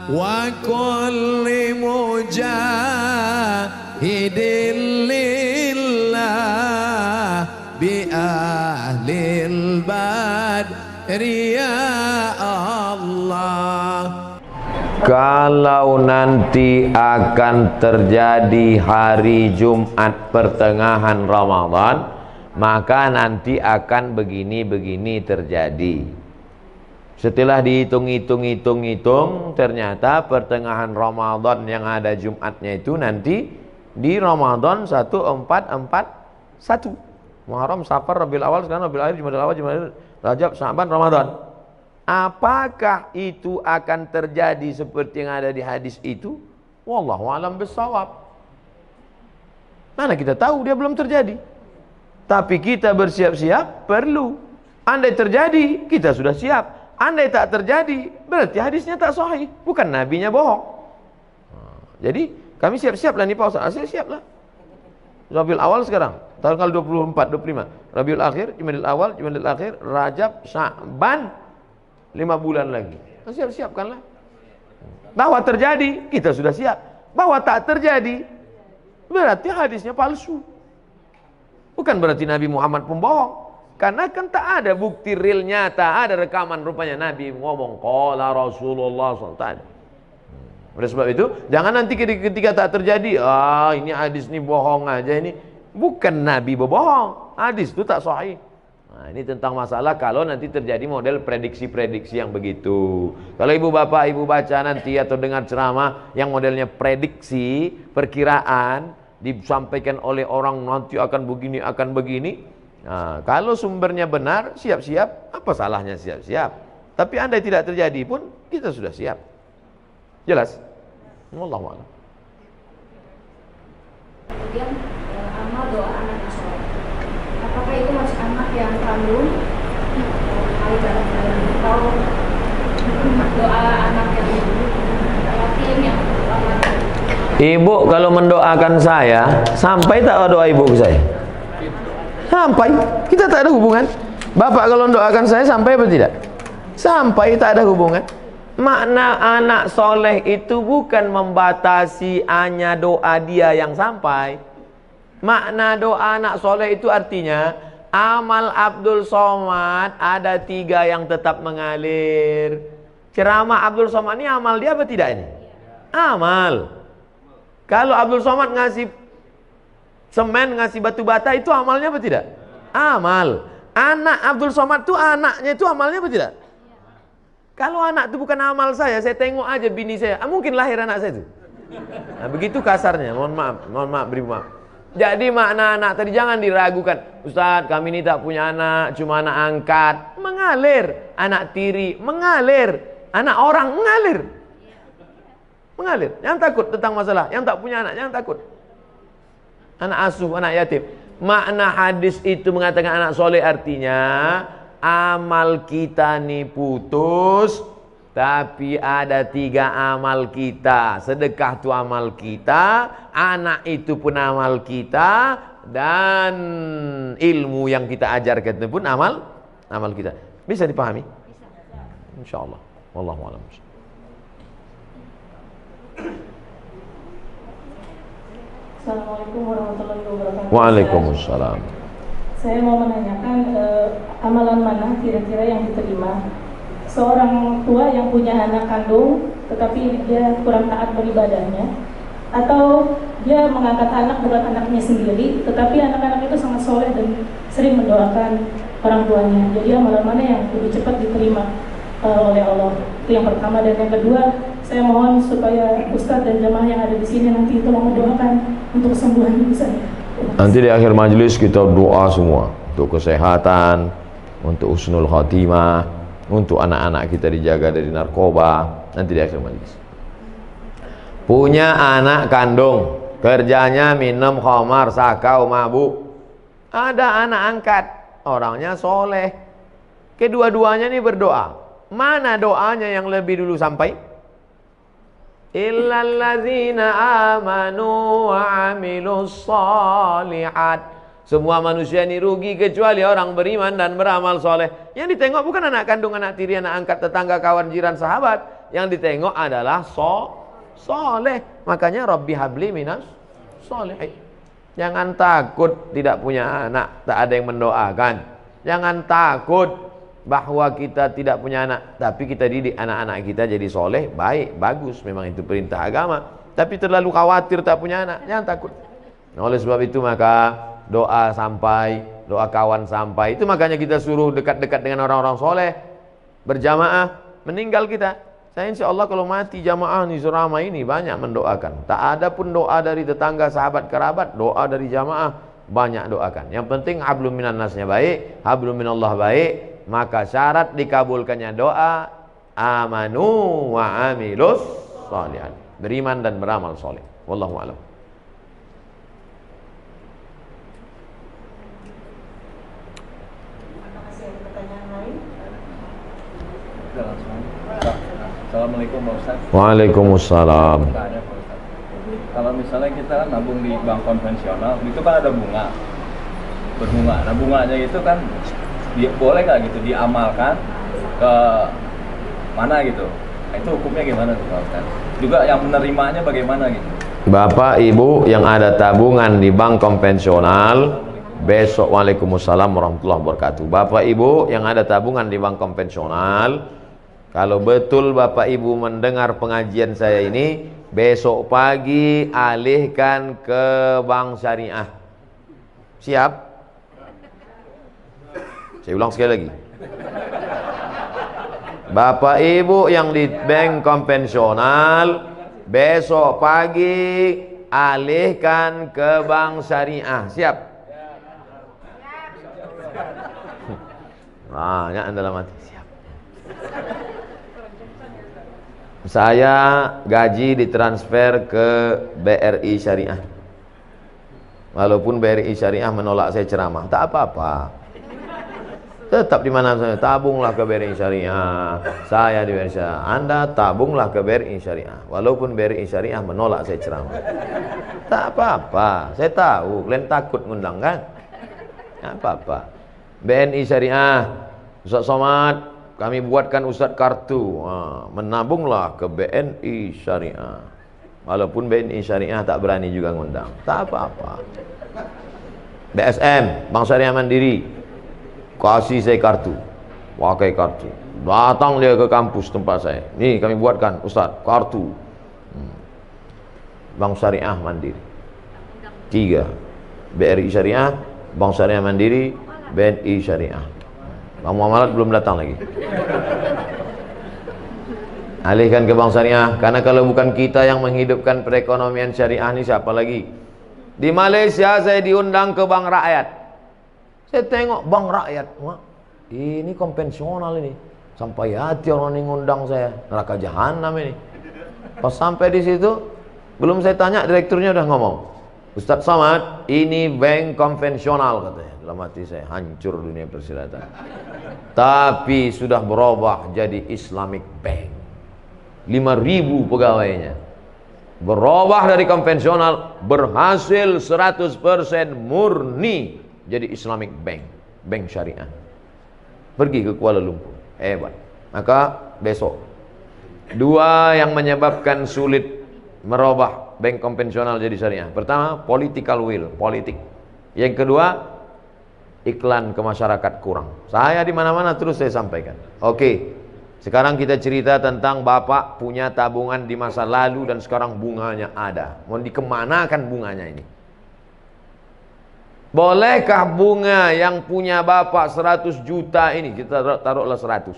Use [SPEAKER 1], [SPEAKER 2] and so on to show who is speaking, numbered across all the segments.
[SPEAKER 1] wa kulli mujahidin lillah bi ahlil badri ya Allah.
[SPEAKER 2] Kalau nanti akan terjadi hari Jumat pertengahan Ramadan, maka nanti akan begini-begini terjadi. Setelah dihitung-hitung, ternyata pertengahan Ramadan yang ada Jumatnya itu nanti di Ramadan 1441. Muharram, Safar, Rabiul Awal, sekarang Rabiul Akhir, Jumadil Awal, Jumadil, Rajab, Sya'ban, Ramadan. Apakah itu akan terjadi seperti yang ada di hadis itu? Wallahu a'lam bissawab. Mana kita tahu, dia belum terjadi. Tapi kita bersiap-siap perlu. Andai terjadi, kita sudah siap. Andai tak terjadi, berarti hadisnya tak sahih, bukan nabinya bohong. Jadi kami siap-siap lah nih Pak Ustaz. Siap lah. Rabiul Awal sekarang, tanggal 24, 25. Rabiul Akhir, Jumadil Awal, Jumadil Akhir, Rajab, Sya'ban, 5 bulan lagi. Siap-siapkanlah. Bahwa terjadi, kita sudah siap. Bahwa tak terjadi, berarti hadisnya palsu. Bukan berarti Nabi Muhammad pembohong. Karena kan tak ada bukti real nyata, ada rekaman rupanya Nabi ngomong qala Rasulullah SAW. Oleh sebab itu, jangan nanti ketika tak terjadi, ini hadis ini bohong aja ini. Bukan Nabi berbohong, hadis itu tak sahih. Nah, ini tentang masalah kalau nanti terjadi model prediksi-prediksi yang begitu. Kalau ibu bapak ibu baca nanti atau dengar ceramah yang modelnya prediksi, perkiraan, disampaikan oleh orang nanti akan begini, akan begini. Nah, kalau sumbernya benar, siap-siap, apa salahnya siap-siap? Tapi andai tidak terjadi pun, kita sudah siap. Jelas? Wallahu a'lam.
[SPEAKER 3] Kemudian amal doa anak yang soleh. Apakah itu masih anak yang kandung? Atau doa anak yang yatim yang
[SPEAKER 2] Ibu kalau mendoakan saya, sampai tak doa ibu ke saya? Sampai, kita tak ada hubungan. Bapak kalau mendoakan saya sampai apa tidak? Sampai, tak ada hubungan. Makna anak soleh itu bukan membatasi hanya doa dia yang sampai. Makna doa anak soleh itu artinya amal Abdul Somad ada 3 yang tetap mengalir. Ceramah Abdul Somad ini amal dia apa tidak ini? Amal. Kalau Abdul Somad ngasih semen, ngasih batu bata, itu amalnya apa tidak? Amal. Anak Abdul Somad itu anaknya itu amalnya apa tidak? Kalau anak itu bukan amal saya tengok aja bini saya, mungkin lahir anak saya itu. Nah, begitu kasarnya, mohon maaf, beri maaf. Jadi makna anak tadi jangan diragukan. Ustaz, kami ini tak punya anak, cuma anak angkat. Mengalir. Anak tiri, mengalir. Anak orang, mengalir. Mengalir. Jangan takut tentang masalah. Yang tak punya anak, jangan takut. Anak asuh, anak yatim. Makna hadis itu mengatakan anak soleh artinya amal kita nih putus, tapi ada 3 amal kita. Sedekah itu amal kita, anak itu pun amal kita, dan ilmu yang kita ajarkan itu pun amal kita. Bisa dipahami? Bisa. Insyaallah. Wallahu a'lam.
[SPEAKER 4] Assalamualaikum warahmatullahi wabarakatuh.
[SPEAKER 2] Waalaikumsalam.
[SPEAKER 4] Saya mau menanyakan amalan mana kira-kira yang diterima seorang tua yang punya anak kandung tetapi dia kurang taat beribadahnya, atau dia mengangkat anak bukan anaknya sendiri tetapi anak-anak itu sangat soleh dan sering mendoakan orang tuanya. Jadi amalan mana yang lebih cepat diterima oleh Allah? Itu yang pertama. Dan yang kedua, saya mohon supaya Ustadz dan jamaah yang ada di sini nanti tolong mendoakan untuk kesembuhan ibu saya.
[SPEAKER 2] Nanti di akhir majelis kita doa semua untuk kesehatan, untuk husnul khatimah, untuk anak-anak kita dijaga dari narkoba. Nanti di akhir majelis. Punya anak kandung, kerjanya minum khamar, sakau, mabuk. Ada anak angkat, orangnya soleh. Kedua-duanya ini berdoa. Mana doanya yang lebih dulu sampai? Illalladzina amanu wa amilus shalihat. Semua manusia ini rugi kecuali orang beriman dan beramal soleh. Yang ditengok bukan anak kandung, anak tiri, anak angkat, tetangga, kawan, jiran, sahabat. Yang ditengok adalah soleh. Makanya Rabbi habli minas soleh. Jangan takut tidak punya anak, tak ada yang mendoakan. Jangan takut bahwa kita tidak punya anak, tapi kita didik anak-anak kita jadi soleh, baik, bagus. Memang itu perintah agama. Tapi terlalu khawatir tak punya anak, jangan takut. Nah, oleh sebab itu maka doa sampai, doa kawan sampai. Itu makanya kita suruh dekat-dekat dengan orang-orang soleh, berjamaah. Meninggal kita, saya insya Allah kalau mati jamaah nih selama ini banyak mendoakan. Tak ada pun doa dari tetangga, sahabat, kerabat, doa dari jamaah banyak doakan. Yang penting hablum minan nasnya baik, hablum minallah baik. Maka syarat dikabulkannya doa amanu wa amilus sholihan, beriman dan beramal soleh. Wallahu a'lam.
[SPEAKER 5] Assalamualaikum Pak Ustaz.
[SPEAKER 2] Waalaikumsalam.
[SPEAKER 5] Kalau misalnya kita kan nabung di bank konvensional, itu kan ada bunga, berbunga. Nah bunganya itu kan boleh nggak gitu diamalkan ke mana gitu? Nah, itu hukumnya gimana tuh Pak Ustaz? Juga yang menerimanya bagaimana gitu?
[SPEAKER 2] Bapak Ibu yang ada tabungan di bank konvensional, besok waalaikumsalam warahmatullahi wabarakatuh. Bapak Ibu yang ada tabungan di bank konvensional, kalau betul Bapak Ibu mendengar pengajian saya ini, besok pagi alihkan ke bank syariah. Siap? Saya ulang sekali lagi. Bapak Ibu yang di bank konvensional, besok pagi alihkan ke bank syariah. Siap? Banyak dalam hati. Siap. Saya gaji ditransfer ke BRI Syariah. Walaupun BRI Syariah menolak saya ceramah, tak apa-apa. Tetap di mana saya, tabunglah ke BRI Syariah. Saya di BRI Syariah. Anda tabunglah ke BRI Syariah. Walaupun BRI Syariah menolak saya ceramah. Tak apa-apa. Saya tahu kalian takut ngundang kan? Tak apa-apa. BNI Syariah, Ustaz Somad, kami buatkan Ustadz kartu, menabunglah ke BNI Syariah. Walaupun BNI Syariah tak berani juga ngundang, tak apa-apa. BSM, Bank Syariah Mandiri, kasih saya kartu, pakai kartu. Datang dia ke kampus tempat saya, nih kami buatkan Ustadz kartu Bank Syariah Mandiri. 3, BRI Syariah, Bank Syariah Mandiri, BNI Syariah. Bang Muamalat belum datang lagi. Alihkan ke bank syariah, karena kalau bukan kita yang menghidupkan perekonomian syariah ini siapa lagi? Di Malaysia saya diundang ke bank rakyat. Saya tengok bank rakyat, wah, ini konvensional ini. Sampai hati orang ini ngundang saya, neraka jahanam ini. Pas sampai di situ, belum saya tanya, direkturnya udah ngomong, Ustadz Somad, ini bank konvensional katanya. Dalam hati saya, hancur dunia persilatan. Tapi sudah berubah jadi Islamic Bank. 5.000 pegawainya. Berubah dari konvensional, berhasil 100% murni jadi Islamic Bank, bank syariah. Pergi ke Kuala Lumpur, hebat. Maka besok, 2 yang menyebabkan sulit merubah bank konvensional jadi syariah. Pertama, political will, politik. Yang kedua, iklan ke masyarakat kurang. Saya di mana-mana terus saya sampaikan. Oke, sekarang kita cerita tentang Bapak punya tabungan di masa lalu dan sekarang bunganya ada. Mau dikemanakan bunganya ini? Bolehkah bunga yang punya Bapak 100 juta ini, kita taruhlah 100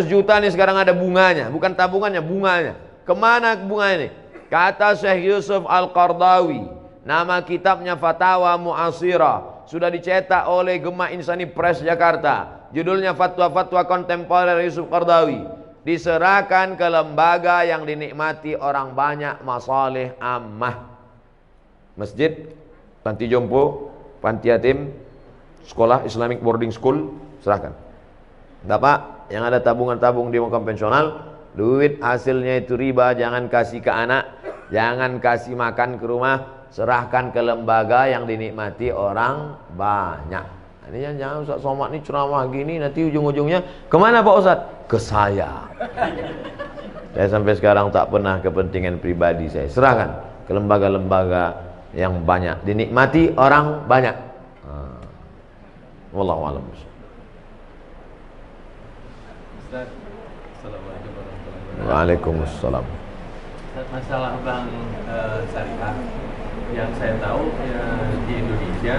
[SPEAKER 2] juta ini sekarang ada bunganya, bukan tabungannya, bunganya. Kemana bunga ini? Kata Syekh Yusuf Al-Qardawi, nama kitabnya Fatawa Mu'asirah, sudah dicetak oleh Gema Insani Press Jakarta. Judulnya Fatwa-Fatwa Kontemporer Yusuf Qardawi. Diserahkan ke lembaga yang dinikmati orang banyak, masalih ammah. Masjid, panti jompo, panti yatim, sekolah Islamic boarding school, serahkan. Bapak yang ada tabungan-tabung di bank konvensional, duit hasilnya itu riba, jangan kasih ke anak, jangan kasih makan ke rumah, serahkan ke lembaga yang dinikmati orang banyak. Ini jangan Ustaz Somad ini ceramah gini, nanti ujung-ujungnya kemana Pak Ustaz? Ke saya. Saya sampai sekarang tak pernah kepentingan pribadi saya serahkan ke lembaga-lembaga yang banyak dinikmati orang banyak. Wallahu a'lam.
[SPEAKER 5] Ustaz, Assalamualaikum warahmatullahi wabarakatuh.
[SPEAKER 2] Waalaikumsalam.
[SPEAKER 5] Ustaz, masalah bank syariah yang saya tahu di Indonesia,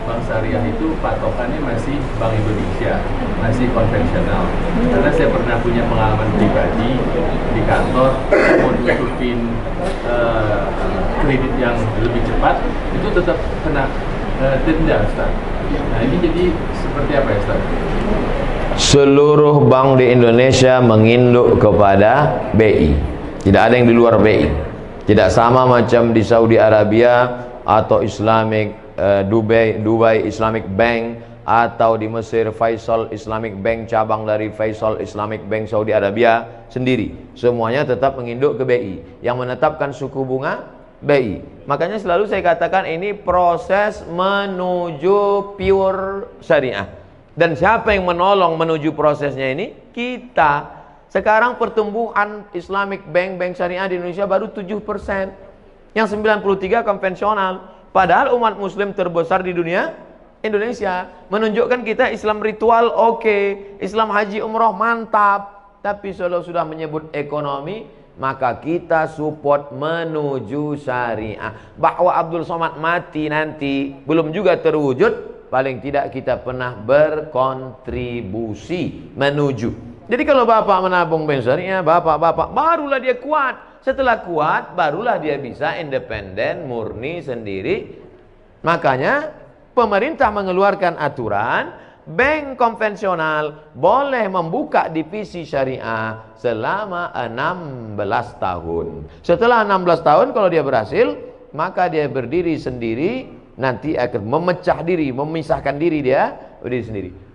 [SPEAKER 5] bank syariah itu patokannya masih Bank Indonesia, masih konvensional. Karena saya pernah punya pengalaman pribadi di kantor, mau nutupin kredit yang lebih cepat, itu tetap kena denda, Ustaz. Nah ini jadi seperti apa ya, Ustaz?
[SPEAKER 2] Seluruh bank di Indonesia menginduk kepada BI. Tidak ada yang di luar BI. Tidak sama macam di Saudi Arabia atau Dubai Islamic Bank, atau di Mesir Faisal Islamic Bank, cabang dari Faisal Islamic Bank Saudi Arabia sendiri. Semuanya tetap menginduk ke BI. Yang menetapkan suku bunga BI. Makanya selalu saya katakan ini proses menuju pure syariah. Dan siapa yang menolong menuju prosesnya ini? Kita. Sekarang pertumbuhan Islamic Bank, bank syariah di Indonesia baru 7%. Yang 93 konvensional. Padahal umat muslim terbesar di dunia Indonesia. Menunjukkan kita Islam ritual oke, Islam haji umroh mantap. Tapi kalau sudah menyebut ekonomi, maka kita support menuju syariah. Bahwa Abdul Somad mati nanti belum juga terwujud, paling tidak kita pernah berkontribusi menuju. Jadi kalau bapak menabung bank syariah, bapak barulah dia kuat. Setelah kuat, barulah dia bisa independen, murni sendiri. Makanya pemerintah mengeluarkan aturan, bank konvensional boleh membuka divisi syariah selama 16 tahun. Setelah 16 tahun kalau dia berhasil, maka dia berdiri sendiri, nanti akan memecah diri, memisahkan diri dia berdiri sendiri.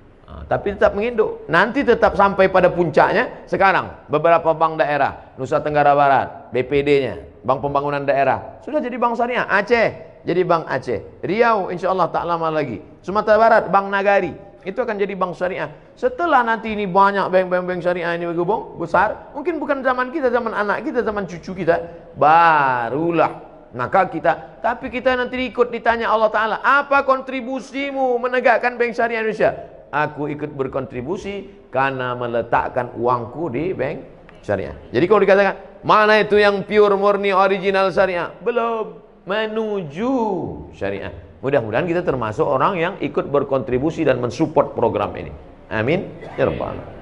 [SPEAKER 2] Tapi tetap menginduk. Nanti tetap sampai pada puncaknya. Sekarang beberapa bank daerah Nusa Tenggara Barat, BPD-nya, Bank Pembangunan Daerah, sudah jadi bank syariah. Aceh jadi bank Aceh, Riau insya Allah tak lama lagi, Sumatera Barat Bank Nagari itu akan jadi bank syariah. Setelah nanti ini banyak bank syariah ini bergabung besar, mungkin bukan zaman kita, zaman anak kita, zaman cucu kita, barulah maka kita. Tapi kita nanti ikut ditanya Allah Ta'ala, apa kontribusimu menegakkan bank syariah Indonesia? Aku ikut berkontribusi karena meletakkan uangku di bank syariah. Jadi kalau dikatakan mana itu yang pure murni original syariah, belum, menuju syariah. Mudah-mudahan kita termasuk orang yang ikut berkontribusi dan mensupport program ini. Amin ya rabbal alamin.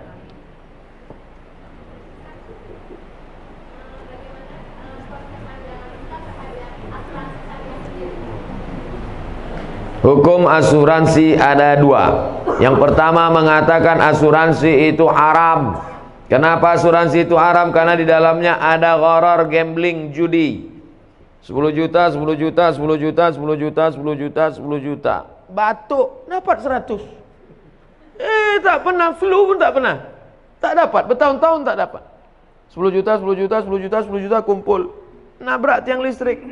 [SPEAKER 2] Hukum asuransi ada dua. Yang pertama mengatakan asuransi itu haram. Kenapa asuransi itu haram? Karena di dalamnya ada gharar, gambling, judi. 10 juta, 10 juta, 10 juta, 10 juta, 10 juta, 10 juta. Batuk dapat 100. Tak pernah, flu pun tak pernah. Tak dapat, bertahun-tahun tak dapat. 10 juta, 10 juta, 10 juta, 10 juta kumpul. Nabrak tiang listrik.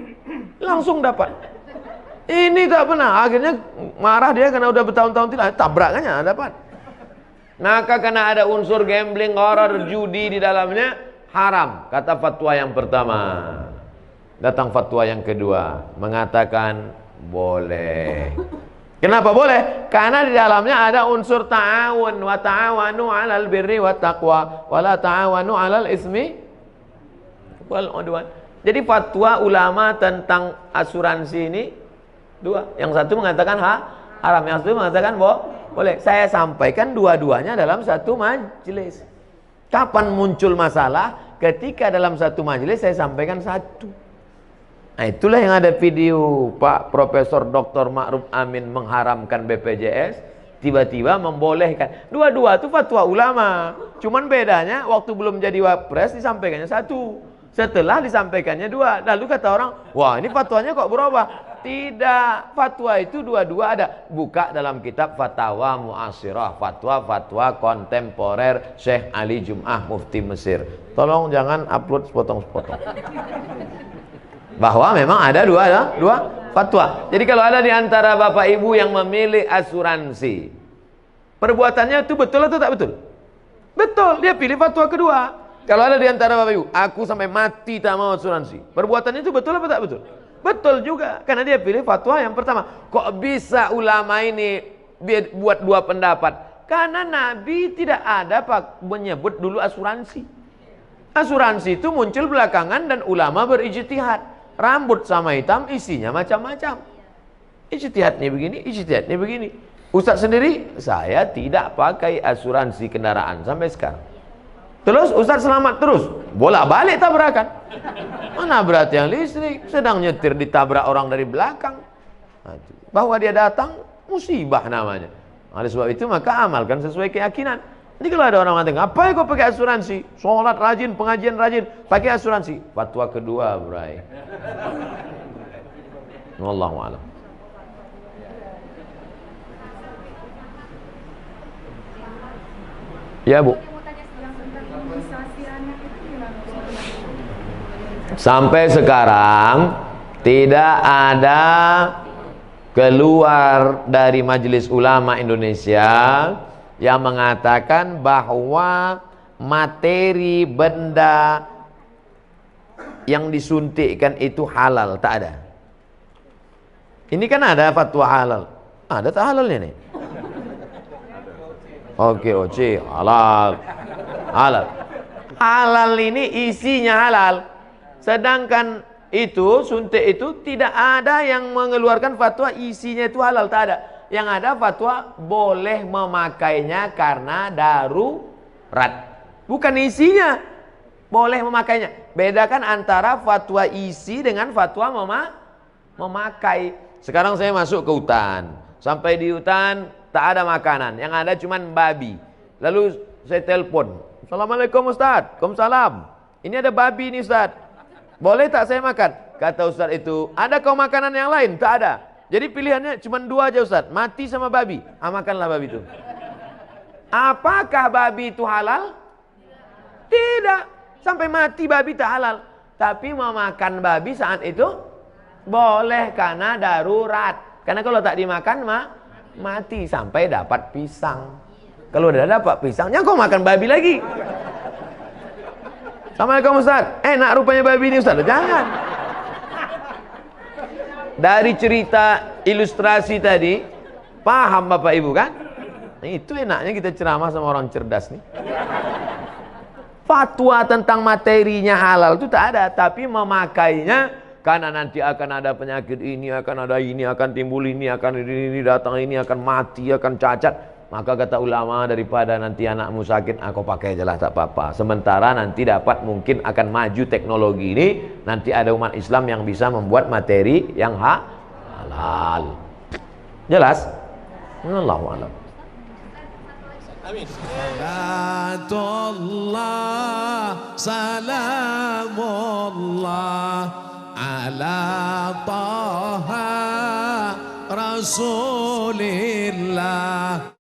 [SPEAKER 2] Langsung dapat. Ini tak pernah, akhirnya marah dia karena udah bertahun-tahun tidak, tabrakannya dapat. Maka karena ada unsur gambling, gharar, judi di dalamnya, haram. Kata fatwa yang pertama. Datang fatwa yang kedua, mengatakan boleh. Kenapa boleh? Karena di dalamnya ada unsur ta'awun, wa ta'awanu 'alal birri wat taqwa, wa la ta'awanu 'alal ismi wal 'udwan. Jadi fatwa ulama tentang asuransi ini dua. Yang satu mengatakan haram, yang satu mengatakan boleh. Saya sampaikan dua-duanya dalam satu majelis. Kapan muncul masalah? Ketika dalam satu majelis saya sampaikan satu. Nah itulah yang ada video Pak Profesor Dr. Ma'ruf Amin mengharamkan BPJS, tiba-tiba membolehkan. Dua-dua itu fatwa ulama. Cuman bedanya waktu belum jadi wapres disampaikannya satu. Setelah disampaikannya dua. Lalu kata orang, wah ini fatwanya kok berubah? Tidak, fatwa itu dua-dua ada. Buka dalam kitab Fatwa Mu'asirah, fatwa-fatwa kontemporer Syekh Ali Jum'ah Mufti Mesir. Tolong jangan upload sepotong-sepotong. bahwa memang ada dua fatwa. Jadi kalau ada di antara bapak ibu yang memilih asuransi, perbuatannya itu betul atau tak betul? Betul, dia pilih fatwa kedua. Kalau ada di antara bapak ibu, aku sampai mati tak mau asuransi, perbuatannya itu betul apa tak betul? Betul juga, karena dia pilih fatwa yang pertama. Kok bisa ulama ini buat dua pendapat? Karena Nabi tidak ada menyebut dulu asuransi. Asuransi itu muncul belakangan dan ulama berijtihad. Rambut sama hitam isinya macam-macam. Ijtihadnya begini, ijtihadnya begini. Ustaz sendiri, saya tidak pakai asuransi kendaraan sampai sekarang. Terus Ustaz selamat terus, bolak-balik tabrakan. Mana berat yang listrik, sedang nyetir ditabrak orang dari belakang. Bahwa dia datang, musibah namanya. Oleh sebab itu maka amalkan sesuai keyakinan. Jadi kalau ada orang mengatakan, apa yang kau pakai asuransi? Sholat rajin, pengajian rajin, pakai asuransi. Fatwa kedua, bray. Wallahu a'lam. Ya, Bu. Sampai sekarang tidak ada keluar dari Majelis Ulama Indonesia yang mengatakan bahwa materi benda yang disuntikkan itu halal. Tak ada. Ini kan ada fatwa halal. Ada tak halalnya nih? Oke, oke, halal. Halal. Halal ini isinya halal. Sedangkan itu, suntik itu tidak ada yang mengeluarkan fatwa isinya itu halal, tak ada. Yang ada fatwa boleh memakainya karena darurat. Bukan isinya, boleh memakainya. Bedakan antara fatwa isi dengan fatwa memakai. Sekarang saya masuk ke hutan. Sampai di hutan tak ada makanan, yang ada cuman babi. Lalu saya telepon, Assalamualaikum Ustaz. Waalaikumsalam. Ini ada babi nih Ustaz. Boleh tak saya makan? Kata Ustaz itu, ada kau makanan yang lain? Tak ada. Jadi pilihannya cuma dua aja Ustaz, mati sama babi. Makanlah babi itu. Apakah babi itu halal? Tidak. Sampai mati babi tak halal. Tapi memakan babi saat itu boleh karena darurat. Karena kalau tak dimakan mati sampai dapat pisang. Kalau udah dapat pisangnya kau makan babi lagi. Assalamualaikum Ustaz. Enak rupanya babi ini Ustaz. Jangan. Dari cerita ilustrasi tadi, paham Bapak Ibu kan? Itu enaknya kita ceramah sama orang cerdas nih. Fatwa tentang materinya halal itu tak ada, tapi memakainya karena nanti akan ada penyakit ini, akan ada ini, akan timbul ini, akan ini datang ini, akan mati, akan cacat. Maka kata ulama, daripada nanti anakmu sakit, aku pakai aja lah tak apa-apa. Sementara nanti dapat mungkin akan maju teknologi ini, nanti ada umat Islam yang bisa membuat materi yang halal. Jelas? Allahu a'lam.
[SPEAKER 1] Amin. Salatullah, salamullah ala taha rasulillah.